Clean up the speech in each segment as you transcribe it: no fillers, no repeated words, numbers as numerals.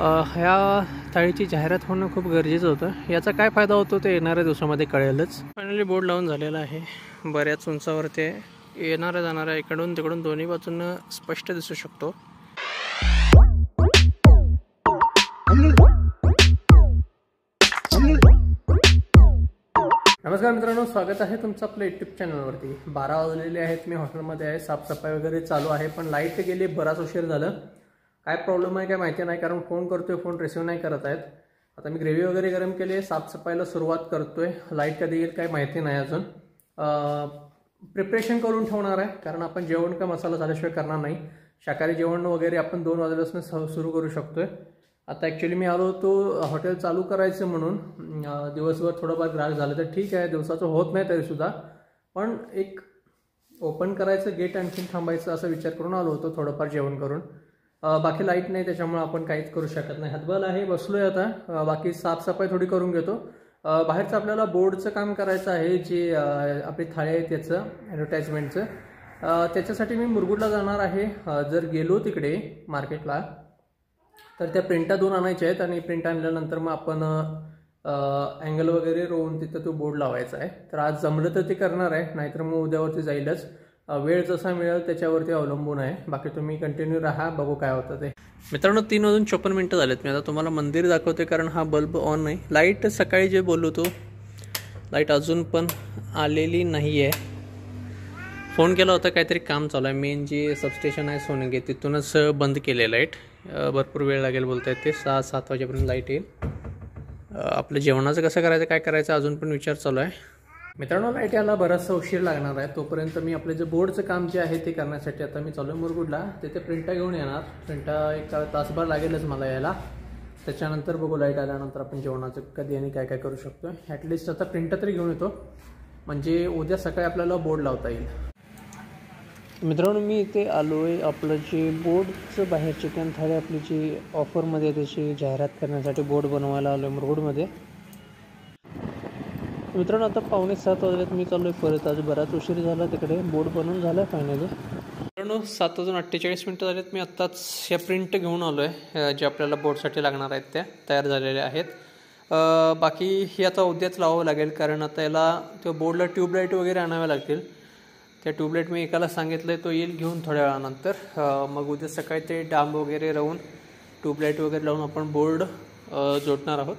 ह्या थाळीची जाहिरात होणं खूप गरजेचं होतं. याचा काय फायदा होतो ते येणाऱ्या दिवसामध्ये कळेलच. फायनली बोर्ड लावून झालेला आहे. बऱ्याच उंचावरती येणाऱ्या जाणाऱ्या इकडून तिकडून दोन्ही बाजूंना स्पष्ट दिसू शकतो. नमस्कार मित्रांनो, स्वागत आहे तुमचं आपल्या यूट्यूब चॅनलवरती. 12 वाजलेले आहेत. मी हॉटेलमध्ये आहे. साफसफाई वगैरे चालू आहे, पण लाईट गेली. बराच उशीर झालं. काय प्रॉब्लेम आहे काय माहिती नाही, कारण फोन करतोय, फोन रिसीव्ह नाही करत आहेत. आता मी ग्रेव्ही वगैरे गरम केली आहे, साफसफाईला सुरुवात करतोय. लाईट कधी येईल काय माहिती नाही अजून. प्रिपरेशन करून ठेवणार आहे, कारण आपण जेवण का मसाला झाल्याशिवाय करणार नाही. शाकाहारी जेवण वगैरे आपण 2 वाजल्यापासून सुरू करू शकतोय. आता ॲक्च्युली मी आलो होतो हॉटेल चालू करायचं म्हणून. दिवसभर थोडंफार ग्राहक झालं तर ठीक आहे, दिवसाचं होत नाही तरीसुद्धा, पण एक ओपन करायचं गेट आणखीन थांबायचं असा विचार करून आलो होतो, थोडंफार जेवण करून. बाकी लाईट नाही, त्याच्यामुळे आपण काहीच करू शकत नाही. हातबल आहे, बसलोय आता. बाकी साफसफाई थोडी करून घेतो. बाहेरचं आपल्याला बोर्डचं काम करायचं आहे, जे आपली थाळी आहे त्याचं ॲडव्हर्टाइजमेंटचं. त्याच्यासाठी मी मुरगुडला जाणार आहे. जर गेलो तिकडे मार्केटला तर त्या प्रिंटा 2 आणायच्या आहेत, आणि प्रिंट आणल्यानंतर मग आपण अँगल वगैरे रोवून तिथं तो बोर्ड लावायचा आहे. तर आज जमलं तर ते करणार आहे, नाहीतर मग उद्यावरती जाईलच. वेळ जसा मिळेल त्याच्यावरती अवलंबून आहे. बाकी तुम्ही कंटिन्यू राहा, बघू काय होतं ते. मित्रांनो, 3:54 झालेत. मी आता तुम्हाला मंदिर दाखवते, कारण हा बल्ब ऑन नाही. लाईट सकाळी जे बोललो तो लाईट अजून पण आलेली नाही आहे. फोन केला होता, काहीतरी काम चालू आहे. मेन जे सबस्टेशन आहे सोनगे, तिथूनच बंद केले लाईट. भरपूर वेळ लागेल बोलता येते. 6-7 वाजेपर्यंत लाईट येईल. आपलं जेवणाचं कसं करायचं काय करायचं अजून पण विचार चालू आहे. मित्रांनो, लाईट यायला बराचसा उशीर लागणार आहे. तोपर्यंत मी आपलं जे बोर्डचं काम जे आहे ते करण्यासाठी आता मी चालू आहे मुरगुडला. तिथे प्रिंटा घेऊन येणार. प्रिंटा 1 तासभर लागेलच मला यायला. त्याच्यानंतर बघू लाईट आल्यानंतर आपण जेवणाचं कधी आणि काय काय करू शकतो. ॲटलिस्ट आता प्रिंटा तरी घेऊन येतो, म्हणजे उद्या सकाळी आपल्याला बोर्ड लावता येईल. मित्रांनो, मी इथे आलो आहे. आपलं जे बोर्डचं बाहेर चिकन थाळी आपली जी ऑफरमध्ये त्याची जाहिरात करण्यासाठी बोर्ड बनवायला आलो आहे मुरगुडमध्ये. मित्रांनो, आता 6:45 वाजलेत. मी चालू आहे परत. आज बराच उशीर झाला. तिकडे बोर्ड बनवून झाला आहे फायनली. मित्रांनो, 7:48 झालेत. मी आत्ताच ह्या प्रिंट घेऊन आलो आहे, जे आपल्याला बोर्डसाठी लागणार आहेत त्या तयार झालेल्या आहेत. बाकी ही आता उद्याच लावावं लागेल, कारण आता याला त्या बोर्डला ट्यूबलाईट वगैरे आणाव्या लागतील. त्या ट्यूबलाईट मी एकाला सांगितलं आहे, तो येईल घेऊन थोड्या वेळानंतर. मग उद्या सकाळी ते डांब वगैरे लावून ट्यूबलाईट वगैरे लावून आपण बोर्ड जोडणार आहोत.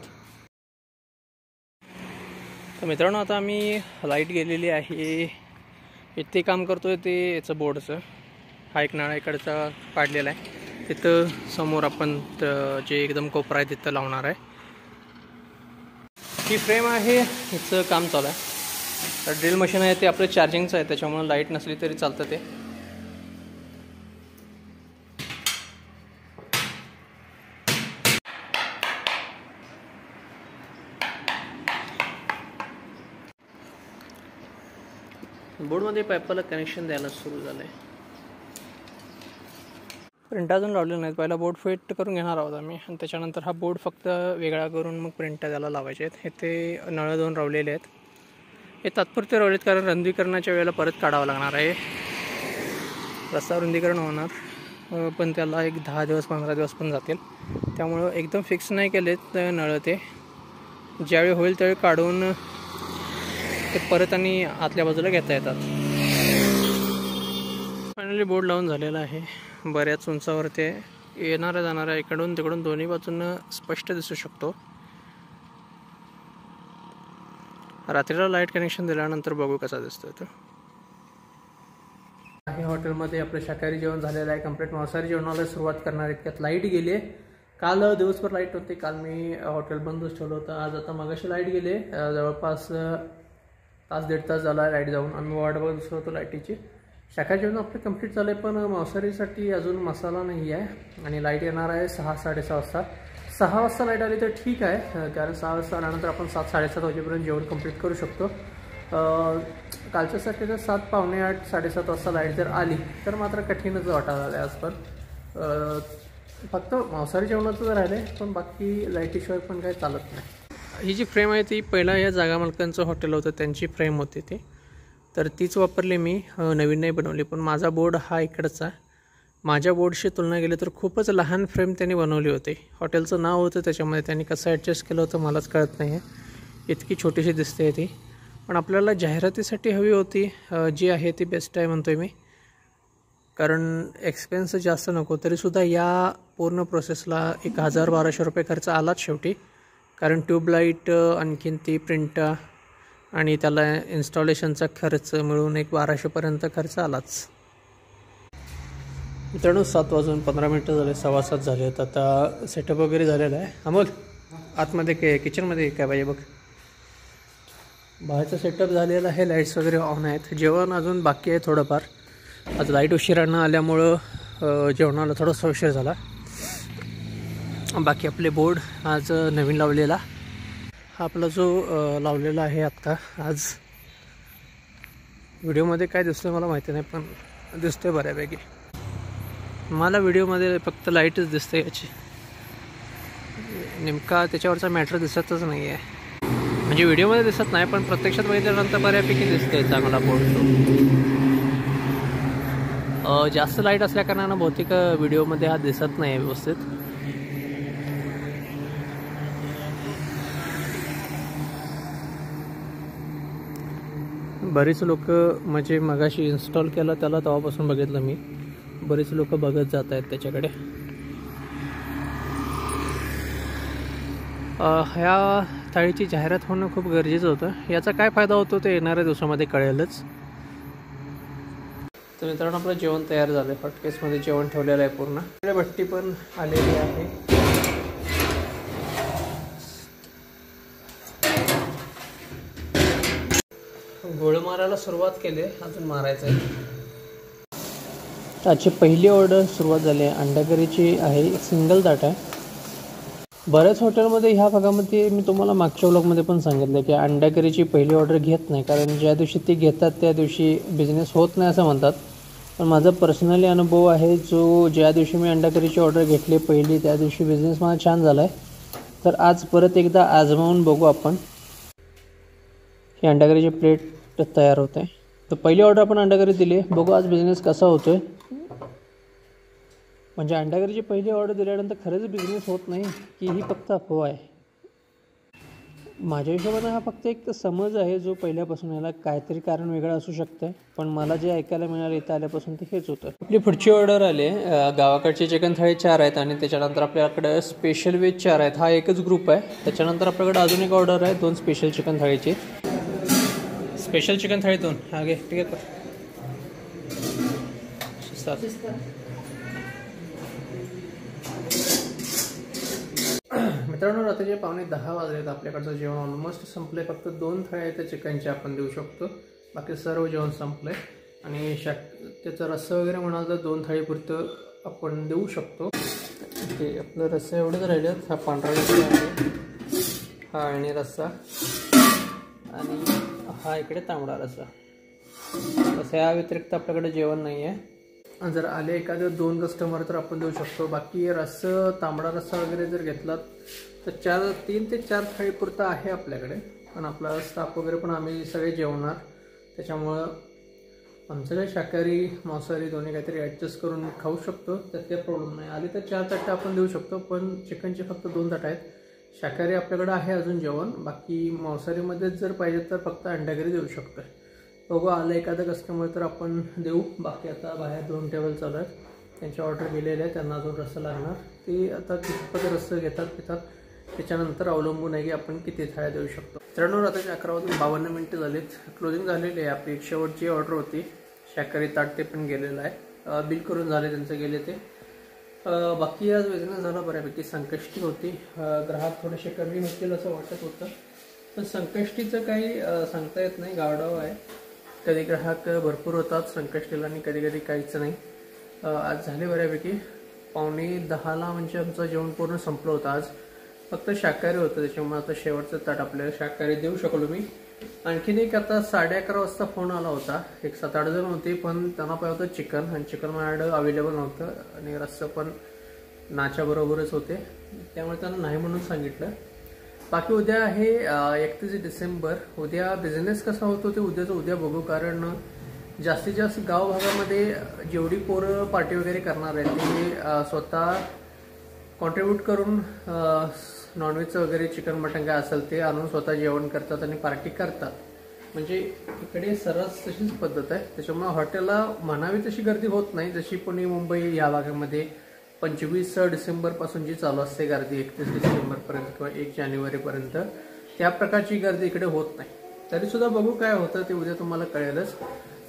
तर मित्रांनो, आता आम्ही लाईट गेलेली आहे. इथे काम करतोय ते याचं बोर्डचं. हा एक नाळा इकडचा पाडलेला आहे. तिथं समोर आपण जे एकदम कोपरा आहे तिथं लावणार आहे. ही फ्रेम आहे, हिचं काम चालू आहे. ड्रिल मशीन आहे ते आपलं चार्जिंगचं आहे, त्याच्यामुळे लाईट नसली तरी चालतं ते. बोर्डमध्ये पाईपाला कनेक्शन द्यायला सुरू झालं आहे. प्रिंट अजून लावलेलं नाहीत. पहिला बोर्ड फिट करून घेणार आहोत आम्ही, आणि त्याच्यानंतर हा बोर्ड फक्त वेगळा करून मग प्रिंटा त्याला लावायचे आहेत. हे ते नळ 2 लावलेले आहेत. हे तात्पुरते रावलेत, कारण रुंदीकरणाच्या वेळेला परत काढावं लागणार आहे. रस्ता रुंदीकरण होणार, पण त्याला एक 10 दिवस 15 दिवस पण जातील. त्यामुळं एकदम फिक्स नाही केलेत नळ. ते ज्यावेळी होईल त्यावेळी काढून ते परत आणि आतल्या बाजूला घेता येतात. फायनली बोर्ड लावून झालेला आहे. बऱ्याच उंचावरती येणाऱ्या जाणाऱ्या इकडून तिकडून दोन्ही बाजूंना स्पष्ट दिसू शकतो. रात्रीला लाईट कनेक्शन दिल्यानंतर बघू कसा दिसतोय तो. काही हॉटेलमध्ये आपलं शाकाहारी जेवण झालेलं आहे. कंप्लीट मांसाहारी जेवणाला सुरुवात करणार. इतक्यात लाईट गेली आहे. काल दिवसभर लाईट होती. काल मी हॉटेल बंदच ठेवलं होतं. आज आता मगाशी लाईट गेली. जवळपास 1-1.5 तास झाला लाईट जाऊन. आम्ही वाट बघत होतो लाईटीची. शाकाहारी जेवण आपलं कंप्लीट झालं आहे, पण मांसाहारीसाठी अजून मसाला नाही आहे. आणि लाईट येणार आहे 6-6:30 वाजता. 6 वाजता लाईट आली तर ठीक आहे, कारण 6 वाजता आल्यानंतर आपण 7-7:30 वाजेपर्यंत जेवण कंप्लीट करू शकतो. कालच्यासाठी जर 7, पावणे 8, 7:30 वाजता लाईट जर आली तर मात्र कठीणच वाटायला आलं आहे आज. पण फक्त मांसाहारी जेवणाचं जर राहिलं आहे, पण बाकी लाईटीशिवाय पण काही चालत नाही. ही जी फ्रेम आहे ती पहिला या जागा मालकांचं हॉटेल होतं, त्यांची फ्रेम होती ती. तर तीच वापरली मी, नवीन नाही बनवली. पण माझा बोर्ड हा इकडचा माझ्या बोर्डशी तुलना केली तर खूपच लहान फ्रेम त्यांनी बनवली होती. हॉटेलचं नाव होतं त्याच्यामध्ये, त्यांनी कसं ॲडजस्ट केलं होतं मलाच कळत नाही आहे. इतकी छोटीशी दिसते ती, पण आपल्याला जाहिरातीसाठी हवी होती. जी आहे ती बेस्ट आहे म्हणतो आहे मी, कारण एक्सपेन्स जास्त नको. तरीसुद्धा या पूर्ण प्रोसेसला 1000-1200 रुपये खर्च आलाच शेवटी, कारण ट्यूबलाईट आणखीन ती प्रिंट आणि त्याला इन्स्टॉलेशनचा खर्च मिळून 1200पर्यंत खर्च आलाच. मित्रांनो 7:15 झाले, 7:15 झाले आहेत. आता सेटअप वगैरे झालेला आहे. अमोल आतमध्ये काय किचनमध्ये काय पाहिजे बघ. बाहेरचा सेटअप झालेला आहे, लाईट्स वगैरे ऑन आहेत. जेवण अजून बाकी आहे थोडंफार. आज लाईट उशिरानं आल्यामुळं जेवणाला थोडासा उशीर झाला. बाकी आपले बोर्ड आज नवीन लावलेला, हा आपला जो लावलेला आहे आत्ता आज. व्हिडिओमध्ये काय दिसतोय मला माहिती नाही, पण दिसतोय बऱ्यापैकी. मला व्हिडिओमध्ये फक्त लाईटच दिसते याची, नेमका त्याच्यावरचा मॅटर दिसतच नाही आहे. म्हणजे व्हिडिओमध्ये दिसत नाही, पण प्रत्यक्षात बघितल्यानंतर बऱ्यापैकी दिसते चांगला बोर्ड तो. जास्त लाईट असल्या कारणानं बहुतेक व्हिडिओमध्ये हा दिसत नाही आहे व्यवस्थित. बरीच लोक म्हणजे मगाशी इन्स्टॉल केलं त्याला तेव्हापासून बघितलं मी, बरेच लोक बघत जात आहेत त्याच्याकडे. ह्या थाळीची जाहिरात होणं खूप गरजेचं होतं. याचा काय फायदा होतो ते येणाऱ्या दिवसामध्ये कळेलच. तर मित्रांनो आपलं जेवण तयार झालं आहे. हॉटकेसमध्ये जेवण ठेवलेलं आहे पूर्ण. भट्टी पण आलेली आहे. गोळ मारायला सुरुवात केली, अजून मारायचं आहे. आजची पहिली ऑर्डर सुरुवात झाली आहे. अंडाकरीची आहे, सिंगल ताट आहे. बऱ्याच हॉटेलमध्ये ह्या भागामध्ये मी तुम्हाला मागच्या व्लॉगमध्ये पण सांगितलं की अंडाकरीची पहिली ऑर्डर घेत नाही, कारण ज्या दिवशी ती घेतात त्या दिवशी बिझनेस होत नाही असं म्हणतात. पण माझा पर्सनली अनुभव आहे, ज्या दिवशी मी अंडाकरीची ऑर्डर घेतली पहिली त्या दिवशी बिझनेस माझा छान झाला आहे. तर आज परत एकदा आजमावून बघू आपण. ही अंडाकरीची प्लेट तयार होते. तर पहिली ऑर्डर आपण अंडाकरी दिली, बघू आज बिझनेस कसा होतोय. म्हणजे अंडाकरीची पहिली ऑर्डर दिल्यानंतर खरंच बिझनेस होत नाही की ही फक्त अफवा आहे. माझ्या हिशोबाने हा फक्त एक समज आहे जो पहिल्यापासून याला काहीतरी कारण वेगळं असू शकतं. पण मला जे ऐकायला मिळालं इथं आल्यापासून ते हेच होतं. आपली पुढची ऑर्डर आली, गावाकडची चिकन थाळी 4 आहेत आणि त्याच्यानंतर आपल्याकडे स्पेशल व्हेज 4 आहेत. हा एकच ग्रुप आहे. त्याच्यानंतर आपल्याकडे अजून एक ऑर्डर आहे 2 स्पेशल चिकन थाळीची. स्पेशल चिकन थाळी 2 हा घे. ठीक आहे. मित्रांनो रात्रीचे 9:15 वाजलेत. आपल्याकडचं जेवण ऑलमोस्ट संपलं आहे. फक्त 2 थाळ्या आहेत चिकनच्या आपण देऊ शकतो. बाकी सर्व जेवण संपलं आहे. आणि त्याचा रस्सा वगैरे म्हणाल तर 2 थाळीपुरतं आपण देऊ शकतो. ते आपलं रस्सा एवढंच राहिलं. हा पांढरा रस्सा आहे, हा आणि रस्सा, आणि हा इकडे तांबडा रस्सा. तसं या व्यतिरिक्त आपल्याकडे जेवण नाही आहे. जर आले एखादे 2 कस्टमर तर आपण देऊ शकतो. बाकी रस्सा, तांबडा रस्सा वगैरे जर घेतलात तर 3 ते 4 थाळीपुरता आहे आपल्याकडे. पण आपला स्टाफ वगैरे पण आम्ही सगळे जेवणार, त्याच्यामुळं आमचं काही शाकाहारी मांसाहारी दोन्ही काहीतरी ॲडजस्ट करून खाऊ शकतो. त्यात काही प्रॉब्लेम नाही. आले तर 4 ताटं आपण देऊ शकतो, पण चिकनचे फक्त 2 ताटं आहेत. शाकाहारी आपल्याकडे आहे अजून जेवण. बाकी मांसाहारीमध्येच जर पाहिजे तर फक्त अंडाकरी देऊ शकतो. बघू आलं एखादा कस्टमर तर आपण देऊ. बाकी आता बाहेर 2 टेबल चालू आहेत, त्यांची ऑर्डर गेलेली आहे. त्यांना अजून रस्सा लागणार. ते आता कितपत रस्सा घेतात पितात त्याच्यानंतर अवलंबून आहे की आपण किती थाळ्या देऊ शकतो. मित्रांनो रात्रीचे 11:52 झालेत. क्लोजिंग झालेली आहे. आपली शेवटची ऑर्डर होती शाकाहारी ताट, ते पण गेलेलं आहे. बिल करून झाले त्यांचं गेले ते. बाकी आज बिझनेस झाला बऱ्यापैकी. संकष्टी होती, ग्राहक थोडेसे कमी होतील असं वाटत होतं, पण संकष्टीचं काही सांगता येत नाही. गावडाव आहे. कधी ग्राहक भरपूर होतात संकष्टीला आणि कधी कधी काहीच नाही. आज झाले बऱ्यापैकी. 9:45 म्हणजे आमचं जेवण पूर्ण संपलं होतं. आज फक्त शाकाहारी होतं, त्याच्यामुळे आता शेवटचं ताट आपल्याला शाकाहारी देऊ शकलो मी. आणखीन एक आता 11:30 वाजता फोन आला होता. एक 7-8 जण होते, पण त्यांना पाहिजे होतं चिकन, आणि चिकन माझ्याकडे अवेलेबल नव्हतं आणि रस्सा पण नाच्या बरोबरच होते, त्यामुळे त्यांना नाही म्हणून सांगितलं. बाकी उद्या आहे 31 डिसेंबर. उद्या बिझनेस कसा होतो ते उद्याचं उद्या बघू, कारण जास्तीत जास्त गाव भागामध्ये जेवढी पोरं पार्टी वगैरे करणार आहेत ते स्वतः कॉन्ट्रीब्यूट करून नॉनव्हेजचं वगैरे चिकन मटन काय असेल ते आणून स्वतः जेवण करतात आणि पार्टी करतात. म्हणजे इकडे सर्रास तशीच पद्धत आहे. त्याच्यामुळे हॉटेलला म्हणावी तशी गर्दी होत नाही, जशी पुणे मुंबई या भागामध्ये 25 डिसेंबरपासून जी चालू असते गर्दी 31 डिसेंबरपर्यंत किंवा 1 जानेवारीपर्यंत, त्या प्रकारची गर्दी इकडे होत नाही. तरी सुद्धा बघू काय होतं ते उद्या तुम्हाला कळेलच.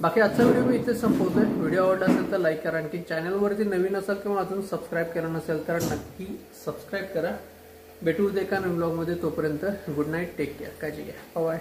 बाकी आजचा व्हिडिओ मी इथे संपवतोय. व्हिडिओ आवडला असेल तर लाईक करा. आणखी चॅनलवरती नवीन असाल किंवा अजून सबस्क्राईब केलं नसेल तर नक्की सबस्क्राईब करा. भेटू उद्या एका नवीन ब्लॉगमध्ये. तोपर्यंत गुड नाईट, टेक केअर, काळजी घ्या, बाय.